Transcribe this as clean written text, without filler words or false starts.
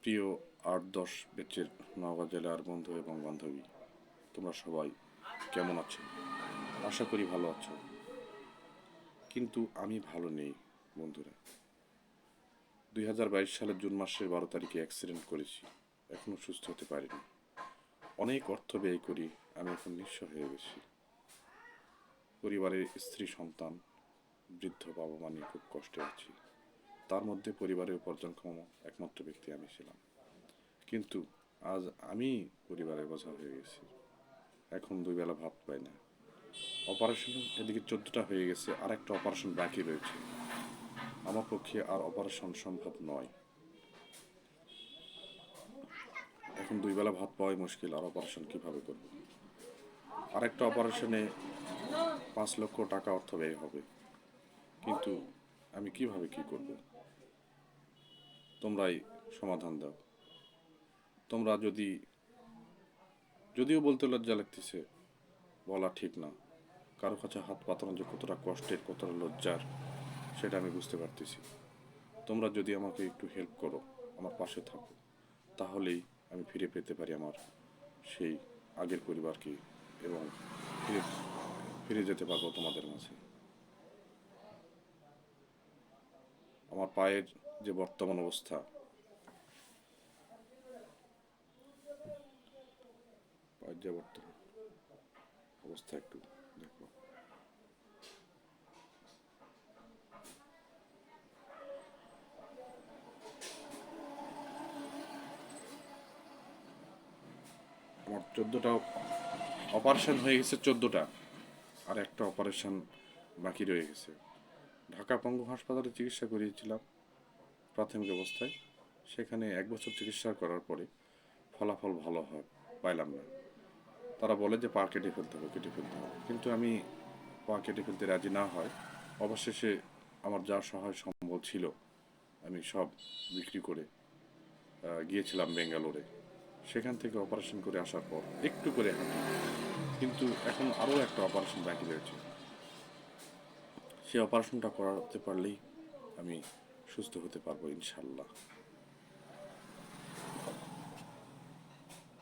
প্রিয় ৮-১০ ব্যাচের নওগাঁ জেলার বন্ধু এবং বান্ধবী, তোমরা সবাই কেমন আছো? আশা করি ভালো আছো। কিন্তু আমি ভালো নেই বন্ধুরা। ২০২২ সালের জুন মাসের ১২ তারিখে অ্যাক্সিডেন্ট করেছি। এখনও সুস্থ হতে পারিনি। অনেক অর্থ ব্যয় করি, আমি এখন নিঃস্ব হয়ে গেছি। পরিবারের স্ত্রী, সন্তান, বৃদ্ধ বাবা মা নিয়ে খুব কষ্টে আছি। তার মধ্যে পরিবারের উপার্জনক্ষম একমাত্র ব্যক্তি আমি ছিলাম। কিন্তু আজ আমি পরিবারের বোঝা হয়ে গেছি। এখন ২ বেলা ভাত পাই না। অপারেশন এদিকে ১৪টা হয়ে গেছে, আর একটা অপারেশন বাকি রয়েছে। আমার পক্ষে আর অপারেশন সম্ভব নয়। এখন ২ বেলা ভাত পাওয়াই মুশকিল, আর অপারেশন কিভাবে করব? আরেকটা অপারেশনে ৫ লক্ষ টাকা অর্থ ব্যয় হবে। কিন্তু আমি কিভাবে কি করব? তোমরাই সমাধান দাও। তোমরা যদিও বলতে লজ্জা লাগতেছে, বলা ঠিক না। কারো কাছে হাত পাতানো যে কতটা কষ্টের, কতটা লজ্জার, সেটা আমি বুঝতে পারতেছি। তোমরা যদি আমাকে একটু হেল্প করো, আমার পাশে থাকো, তাহলেই আমি ফিরে পেতে পারি আমার সেই আগের পরিবারকে, এবং ফিরে ফিরে যেতে পারবো তোমাদের মাঝে। আমার পায়ের যে বর্তমান অবস্থা, পায়ের যে বর্তমান অবস্থা একটু দেখো। আমার ১৪টা অপারেশন হয়ে গেছে, ১৪টা, আর একটা অপারেশন বাকি রয়ে গেছে। ঢাকা পঙ্গু হাসপাতালে চিকিৎসা করিয়েছিলাম প্রাথমিক অবস্থায়। সেখানে ১ বছর চিকিৎসা করার পরে ফলাফল ভালো হয় পাইলাম না। তারা বলে যে পা কেটে ফেলতে হবে, কেটে ফেলতে হবে। কিন্তু আমি পা কেটে ফেলতে রাজি না হয় অবশেষে আমার যা সহায় সম্বল ছিল আমি সব বিক্রি করে গিয়েছিলাম বেঙ্গালোরে। সেখান থেকে অপারেশন করে আসার পর একটু করে হাঁটি, কিন্তু এখন আরও একটা অপারেশন বাকি রয়েছে। সেই অপারেশনটা করাতে পারলেই আমি সুস্থ হতে পারবো ইনশাল্লাহ।